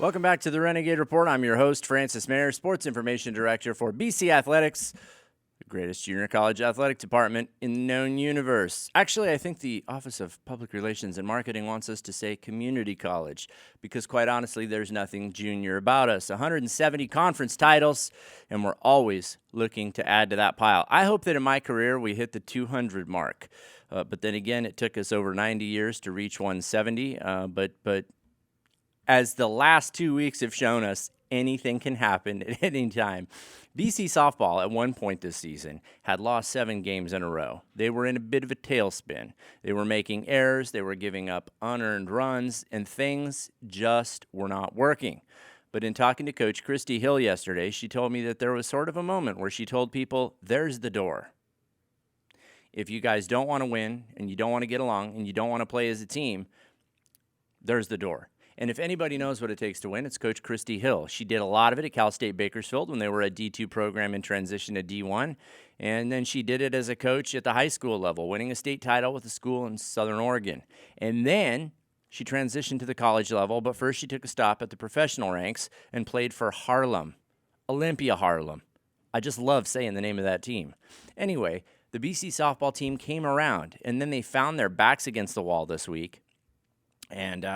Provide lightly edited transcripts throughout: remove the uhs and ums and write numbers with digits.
Welcome back to the Renegade Report. I'm your host, Francis Mayer, Sports Information Director for BC Athletics, the greatest junior college athletic department in the known universe. Actually, I think the Office of Public Relations and Marketing wants us to say community college because, quite honestly, there's nothing junior about us. 170 conference titles, and we're always looking to add to that pile. I hope that in my career we hit the 200 mark, but then again, it took us over 90 years to reach 170, but as the last 2 weeks have shown us, anything can happen at any time. BC softball at one point this season had lost 7 games in a row. They were in a bit of a tailspin. They were making errors. They were giving up unearned runs, and things just were not working. But in talking to Coach Christy Hill yesterday, she told me that there was sort of a moment where she told people, there's the door. If you guys don't want to win and you don't want to get along and you don't want to play as a team, there's the door. And if anybody knows what it takes to win, it's Coach Christy Hill. She did a lot of it at Cal State Bakersfield when they were a D2 program in transition to D1. And then she did it as a coach at the high school level, winning a state title with a school in Southern Oregon. And then she transitioned to the college level, but first she took a stop at the professional ranks and played for Harlem, Olympia Harlem. I just love saying the name of that team. Anyway, the BC softball team came around, and then they found their backs against the wall this week. And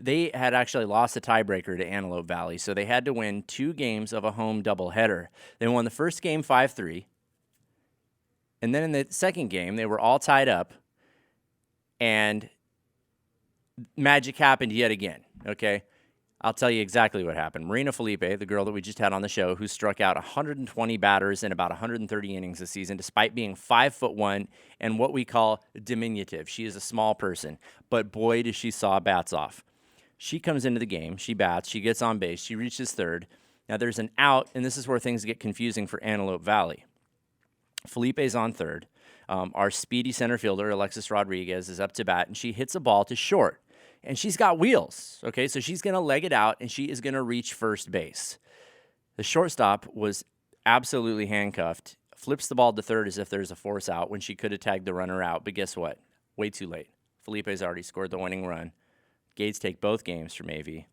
they had actually lost a tiebreaker to Antelope Valley, so they had to win 2 games of a home doubleheader. They won the first game 5-3, and then in the second game, they were all tied up, and magic happened yet again, okay? I'll tell you exactly what happened. Marina Felipe, the girl that we just had on the show, who struck out 120 batters in about 130 innings this season, despite being 5'1" and what we call diminutive. She is a small person, but boy, does she saw bats off. She comes into the game, she bats, she gets on base, she reaches third. Now there's an out, and this is where things get confusing for Antelope Valley. Felipe's on third. Our speedy center fielder, Alexis Rodriguez, is up to bat, and she hits a ball to short. And she's got wheels, okay? So she's going to leg it out, and she is going to reach first base. The shortstop was absolutely handcuffed, flips the ball to third as if there's a force out when she could have tagged the runner out. But guess what? Way too late. Felipe's already scored the winning run. Gates take both games from AV,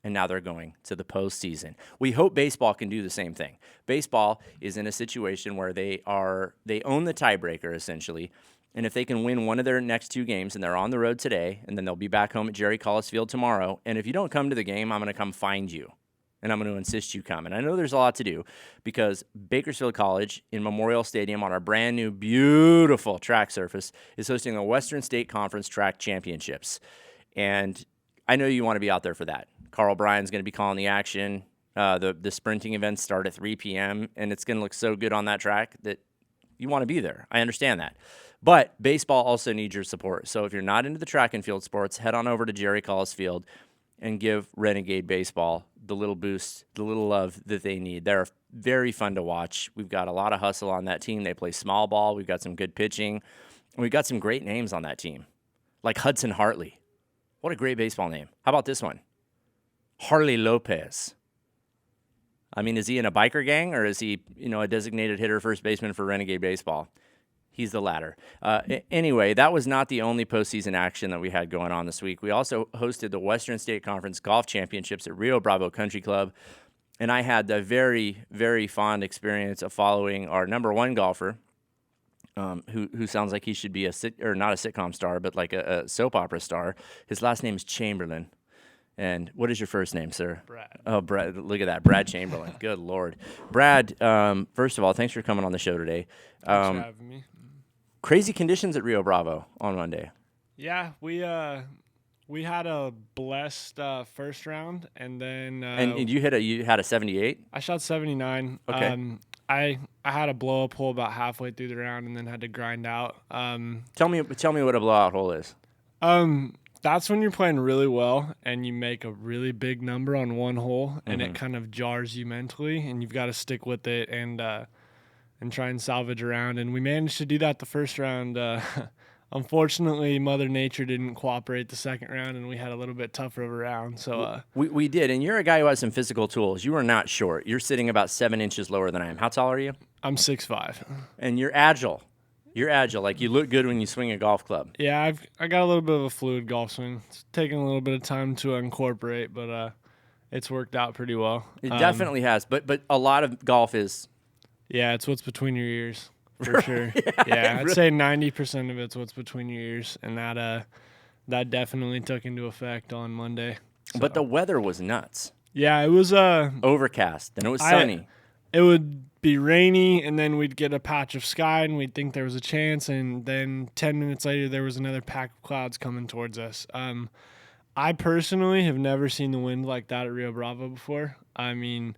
and now they're going to the postseason. We hope baseball can do the same thing. Baseball is in a situation where they own the tiebreaker, essentially. And if they can win one of their next 2 games, and they're on the road today, and then they'll be back home at Jerry Collis Field tomorrow, and if you don't come to the game, I'm going to come find you, and I'm going to insist you come. And I know there's a lot to do because Bakersfield College in Memorial Stadium on our brand new, beautiful track surface is hosting the Western State Conference Track Championships. And I know you want to be out there for that. Carl Bryan's going to be calling the action. The sprinting events start at 3 p.m., and it's going to look so good on that track that you want to be there. I understand that. But baseball also needs your support. So if you're not into the track and field sports, head on over to Jerry Collis Field and give Renegade Baseball the little boost, the little love that they need. They're very fun to watch. We've got a lot of hustle on that team. They play small ball. We've got some good pitching. And we've got some great names on that team, like Hudson Hartley. What a great baseball name. How about this one? Harley Lopez. I mean, is he in a biker gang or is he, a designated hitter, first baseman for Renegade Baseball? He's the latter. Anyway, that was not the only postseason action that we had going on this week. We also hosted the Western State Conference Golf Championships at Rio Bravo Country Club, and I had the very, very fond experience of following our number 1 golfer, who sounds like he should be not a sitcom star, but like a soap opera star. His last name is Chamberlain. And what is your first name, sir? Brad. Oh, Brad. Look at that. Brad Chamberlain. Good Lord. Brad, first of all, thanks for coming on the show today. Thanks for having me. Crazy conditions at Rio Bravo on Monday. Yeah, we had a blessed first round, and then and you had a 78? I shot 79. Okay. I had a blow up hole about halfway through the round, and then had to grind out. Tell me what a blowout hole is. That's when you're playing really well and you make a really big number on one hole, and it kind of jars you mentally, and you've got to stick with it and try and salvage around. And we managed to do that the first round. Unfortunately, Mother Nature didn't cooperate the second round, and we had a little bit tougher of a round. So we did, and you're a guy who has some physical tools. You are not short. You're sitting about 7 inches lower than I am. How tall are you? I'm 6'5". And you're agile. You're agile. Like, you look good when you swing a golf club. Yeah, I got a little bit of a fluid golf swing. It's taking a little bit of time to incorporate, but it's worked out pretty well. It definitely has, but a lot of golf is. Yeah, it's what's between your ears for sure. Yeah, I'd say 90% of it's what's between your ears, and that definitely took into effect on Monday. So. But the weather was nuts. Yeah, it was overcast, and it was sunny. It would be rainy, and then we'd get a patch of sky, and we'd think there was a chance, and then 10 minutes later, there was another pack of clouds coming towards us. I personally have never seen the wind like that at Rio Bravo before. I mean,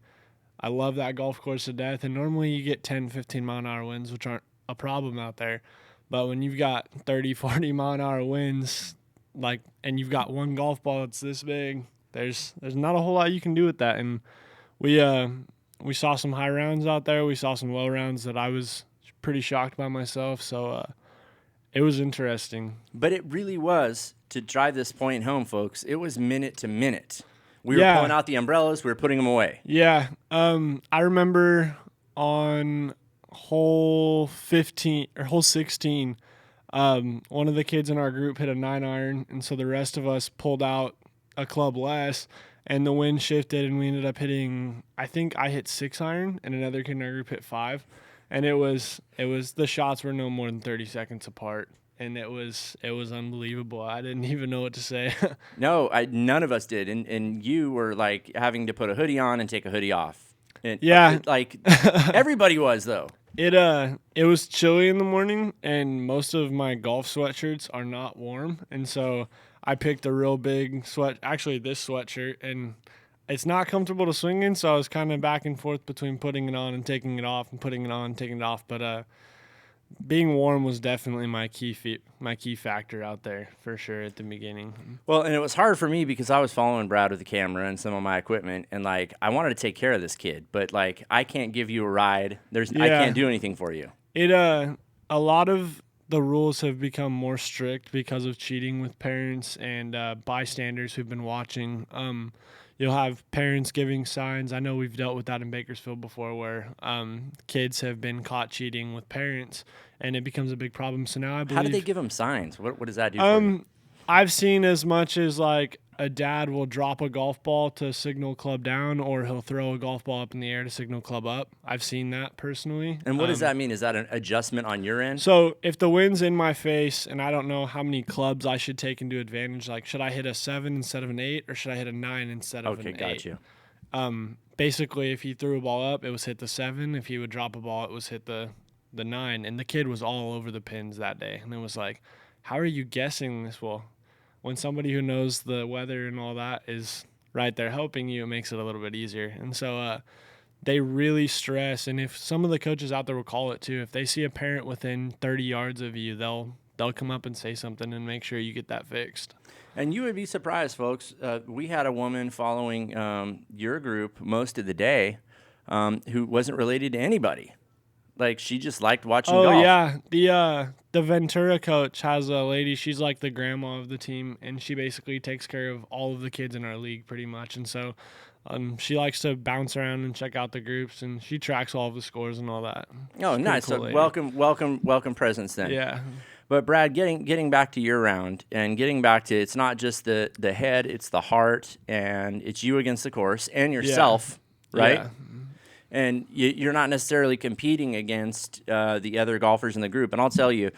I love that golf course to death, and normally you get 10, 15-mile-an-hour winds, which aren't a problem out there. But when you've got 30, 40-mile-an-hour winds, and you've got one golf ball that's this big, there's not a whole lot you can do with that. And we saw some high rounds out there. We saw some low rounds that I was pretty shocked by myself. So it was interesting. But it really was, to drive this point home, folks, it was minute to minute. We were pulling out the umbrellas. We were putting them away. Yeah. I remember on hole 16, one of the kids in our group hit a 9-iron, and so the rest of us pulled out a club less, and the wind shifted, and we ended up hitting, I think I hit 6-iron, and another kid in our group hit 5, and it was the shots were no more than 30 seconds apart, and it was unbelievable. I didn't even know what to say. No, none of us did, and you were like having to put a hoodie on and take a hoodie off. And, everybody was though. It was chilly in the morning, and most of my golf sweatshirts are not warm, and so I picked a real big this sweatshirt, and it's not comfortable to swing in, so I was kind of back and forth between putting it on and taking it off, and putting it on and taking it off. But being warm was definitely my key factor out there for sure at the beginning. Well, and it was hard for me because I was following Brad with the camera and some of my equipment, and I wanted to take care of this kid, but I can't give you a ride. I can't do anything for you. A lot of the rules have become more strict because of cheating with parents and bystanders who've been watching. You'll have parents giving signs. I know we've dealt with that in Bakersfield before, where kids have been caught cheating with parents, and it becomes a big problem. So now I believe. How do they give them signs? What does that do for you? I've seen as much as a dad will drop a golf ball to signal club down, or he'll throw a golf ball up in the air to signal club up. I've seen that personally. And what does that mean? Is that an adjustment on your end? So if the wind's in my face and I don't know how many clubs I should take into advantage, should I hit a 7 instead of an 8, or should I hit a 9 instead of an 8? Okay, got you. Basically, if he threw a ball up, it was hit the 7. If he would drop a ball, it was hit the 9. And the kid was all over the pins that day. And it was like, how are you guessing this? Well, when somebody who knows the weather and all that is right there helping you, it makes it a little bit easier. And so they really stress, and if some of the coaches out there will call it too, if they see a parent within 30 yards of you, they'll come up and say something and make sure you get that fixed. And you would be surprised, folks. We had a woman following your group most of the day who wasn't related to anybody. She just liked watching golf. Oh, yeah. The Ventura coach has a lady. She's like the grandma of the team, and she basically takes care of all of the kids in our league pretty much. And so she likes to bounce around and check out the groups, and she tracks all of the scores and all that. Oh, nice. Cool, so welcome presence then. Yeah. But, Brad, getting back to your round and getting back to, it's not just the head, it's the heart, and it's you against the course and yourself, right? Yeah. And you're not necessarily competing against the other golfers in the group. And I'll tell you,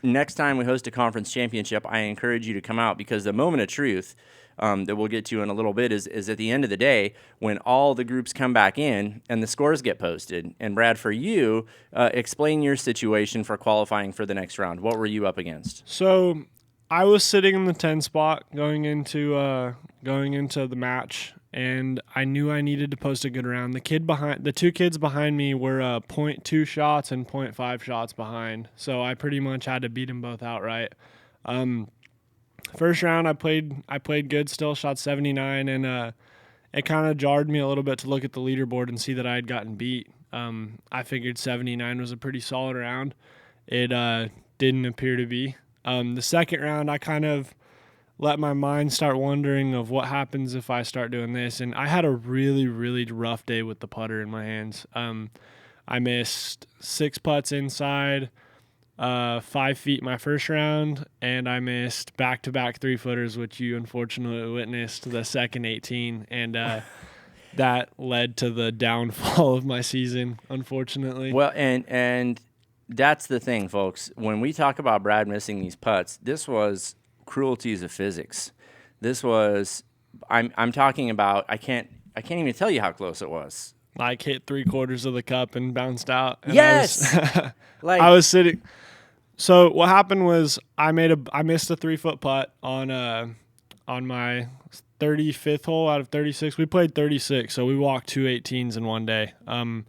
next time we host a conference championship, I encourage you to come out, because the moment of truth that we'll get to in a little bit is at the end of the day when all the groups come back in and the scores get posted. And, Brad, for you, explain your situation for qualifying for the next round. What were you up against? So I was sitting in the 10 spot going into the match, and I knew I needed to post a good round. The two kids behind me were 0.2 shots and 0.5 shots behind, so I pretty much had to beat them both outright. First round, I played good still, shot 79, and it kind of jarred me a little bit to look at the leaderboard and see that I had gotten beat. I figured 79 was a pretty solid round. It didn't appear to be. The second round, I kind of let my mind start wondering of what happens if I start doing this. And I had a really, really rough day with the putter in my hands. I missed 6 putts inside, 5 feet my first round, and I missed back-to-back 3-footers, which you unfortunately witnessed the second 18, and that led to the downfall of my season, unfortunately. Well, and that's the thing, folks. When we talk about Brad missing these putts, this was cruelties of physics. This was I'm talking about I can't even tell you how close it was. Like hit 3/4 of the cup and bounced out. And Yes. I was sitting. So what happened was I missed a 3-foot putt on my 35th hole out of 36. We played 36, so we walked 2 18s in one day. And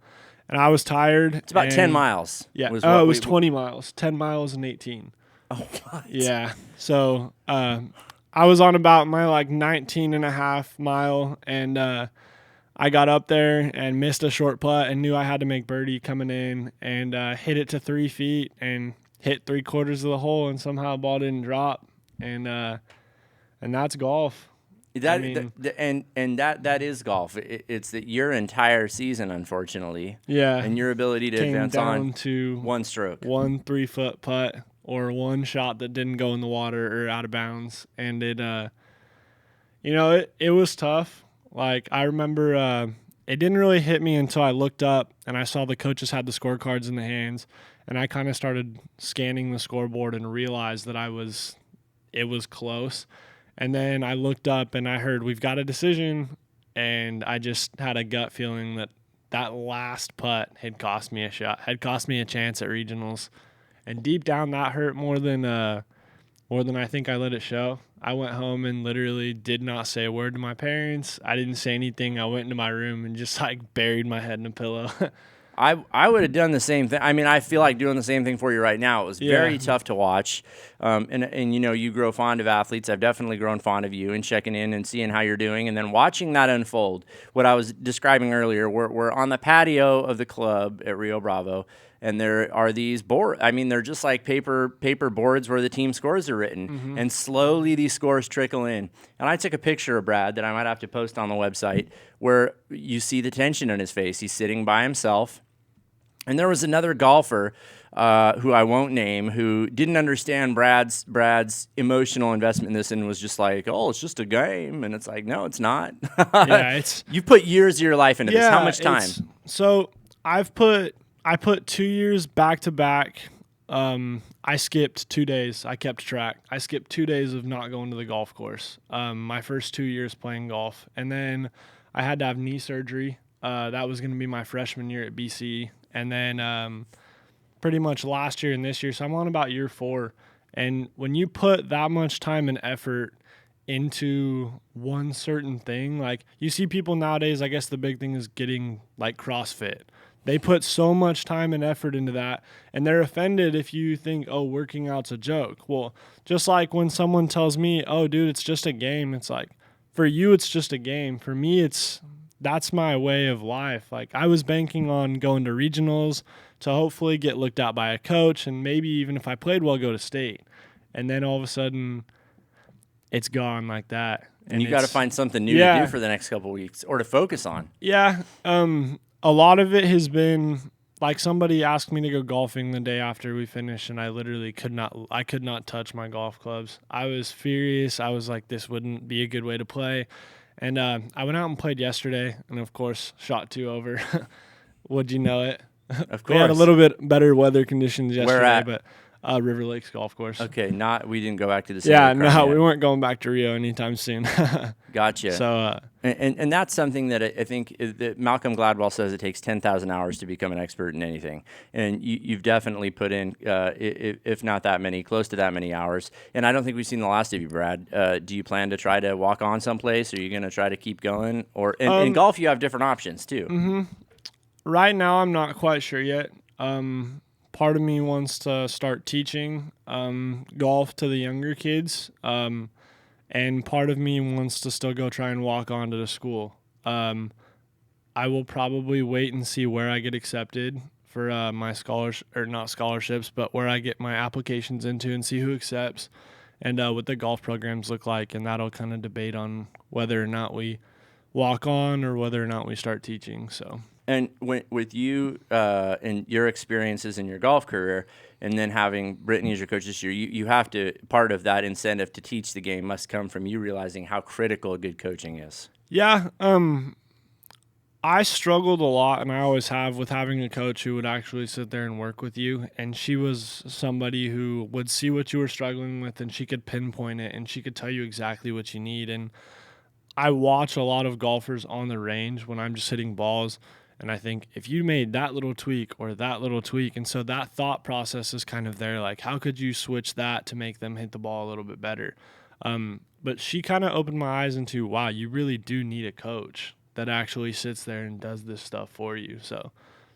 I was tired. It's about 10 miles. Yeah. It was 20 miles. 10 miles and 18. Oh, what? Yeah. So I was on about my 19 and a half mile, and I got up there and missed a short putt and knew I had to make birdie coming in, and hit it to 3 feet and hit 3/4 of the hole, and somehow the ball didn't drop, and that's golf. That that is golf. It's that your entire season, unfortunately, and your ability to came advance down on to one stroke, one 3-foot putt, or one shot that didn't go in the water or out of bounds, and it was tough. Like, I remember it didn't really hit me until I looked up and I saw the coaches had the scorecards in the hands, and I kind of started scanning the scoreboard and realized that it was close. And then I looked up and I heard, "We've got a decision," and I just had a gut feeling that last putt had cost me a shot, had cost me a chance at regionals. And deep down, that hurt more than I think I let it show. I went home and literally did not say a word to my parents. I didn't say anything. I went into my room and just buried my head in a pillow. I would have done the same thing. I mean, I feel like doing the same thing for you right now. It was very tough to watch. And you grow fond of athletes. I've definitely grown fond of you, and checking in and seeing how you're doing, and then watching that unfold. What I was describing earlier, we're on the patio of the club at Rio Bravo, and there are these boards. I mean, they're just like paper boards where the team scores are written. Mm-hmm. And slowly these scores trickle in. And I took a picture of Brad that I might have to post on the website, where you see the tension in his face. He's sitting by himself. And there was another golfer who I won't name, who didn't understand Brad's emotional investment in this, and was just like, "Oh, it's just a game," and it's like, "No, it's not." Yeah, you put years of your life into this. How much time? So I put 2 years back to back. I skipped 2 days. I kept track. I skipped 2 days of not going to the golf course. My first 2 years playing golf, and then I had to have knee surgery. That was going to be my freshman year at BC. And then pretty much last year and this year, so I'm on about year 4. And when you put that much time and effort into one certain thing, like you see people nowadays, I guess the big thing is getting like CrossFit. They put so much time and effort into that, and they're offended if you think, "Oh, working out's a joke." Well, just like when someone tells me, "Oh, dude, it's just a game," it's like, for you, it's just a game. For me, that's my way of life. Like, I was banking on going to regionals to hopefully get looked at by a coach, and maybe even if I played well, go to state. And then all of a sudden, it's gone like that. And you got to find something new to do for the next couple of weeks, or to focus on. Yeah. A lot of it has been like, somebody asked me to go golfing the day after we finished, and I literally could not touch my golf clubs. I was furious. I was like, this wouldn't be a good way to play. And I went out and played yesterday, and of course, shot 2 over. Would you know it? Of course. We had a little bit better weather conditions yesterday. Where at? But River Lakes Golf Course. Okay, we didn't go back to the city. Yeah, no, we weren't going back to Rio anytime soon. Gotcha. So, and that's something that I think that Malcolm Gladwell says it takes 10,000 hours to become an expert in anything. And you've definitely put in, if not that many, close to that many hours. And I don't think we've seen the last of you, Brad. Do you plan to try to walk on someplace? Or are you going to try to keep going? Or in golf, you have different options too. Mm-hmm. Right now, I'm not quite sure yet. Part of me wants to start teaching golf to the younger kids, and part of me wants to still go try and walk on to the school. I will probably wait and see where I get accepted for my not scholarships, but where I get my applications into, and see who accepts, and what the golf programs look like, and that'll kind of debate on whether or not we walk on or whether or not we start teaching. So. And with you and your experiences in your golf career, and then having Brittany as your coach this year, you have to, part of that incentive to teach the game must come from you realizing how critical good coaching is. Yeah, I struggled a lot, and I always have, with having a coach who would actually sit there and work with you. And she was somebody who would see what you were struggling with, and she could pinpoint it, and she could tell you exactly what you need. And I watch a lot of golfers on the range when I'm just hitting balls, and I think if you made that little tweak or that little tweak, and so that thought process is kind of there, like how could you switch that to make them hit the ball a little bit better? But she kind of opened my eyes into, wow, you really do need a coach that actually sits there and does this stuff for you. So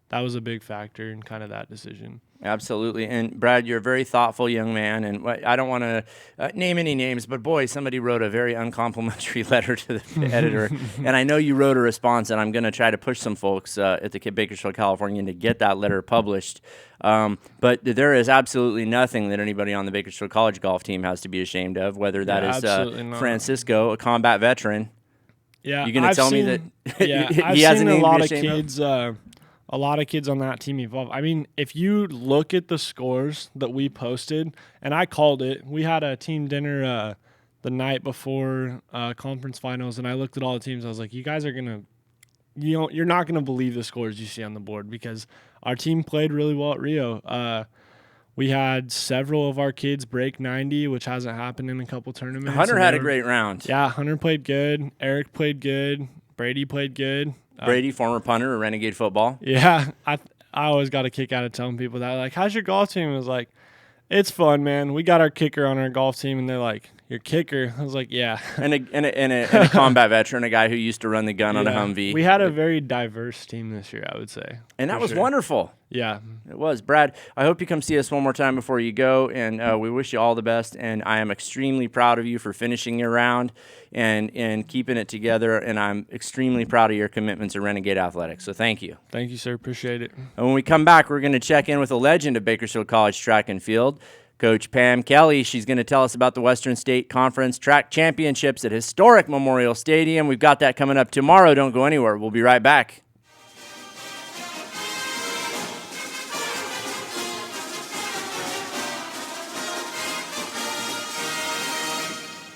that was a big factor in kind of that decision. Absolutely. And Brad, you're a very thoughtful young man, and I don't want to name any names, but boy, somebody wrote a very uncomplimentary letter to the editor, and I know you wrote a response, and I'm going to try to push some folks at the Bakersfield Californian to get that letter published. But there is absolutely nothing that anybody on the Bakersfield College golf team has to be ashamed of, whether that is Francisco, a combat veteran. Yeah, you're going to tell me that I've he has seen a a name lot to of be ashamed kids. A lot of kids on that team evolve. I mean, if you look at the scores that we posted, and I called it, we had a team dinner the night before conference finals, and I looked at all the teams. I was like, you guys are gonna, you're not gonna believe the scores you see on the board, because our team played really well at Rio. We had several of our kids break 90, which hasn't happened in a couple tournaments. Hunter had a great round. Yeah, Hunter played good. Eric played good. Brady played good. Brady, former punter of Renegade Football. Yeah, I always got a kick out of telling people that. Like, how's your golf team? I was like, it's fun, man. We got our kicker on our golf team, and they're like, your kicker? I was like, yeah. And a combat veteran, a guy who used to run the gun on a Humvee. We had a very diverse team this year, I would say. And that was wonderful. Yeah. It was. Brad, I hope you come see us one more time before you go, and we wish you all the best. And I am extremely proud of you for finishing your round and keeping it together, and I'm extremely proud of your commitment to Renegade Athletics. So thank you. Thank you, sir. Appreciate it. And when we come back, we're going to check in with a legend of Bakersfield College track and field, Coach Pam Kelly. She's going to tell us about the Western State Conference Track Championships at historic Memorial Stadium. We've got that coming up tomorrow. Don't go anywhere. We'll be right back.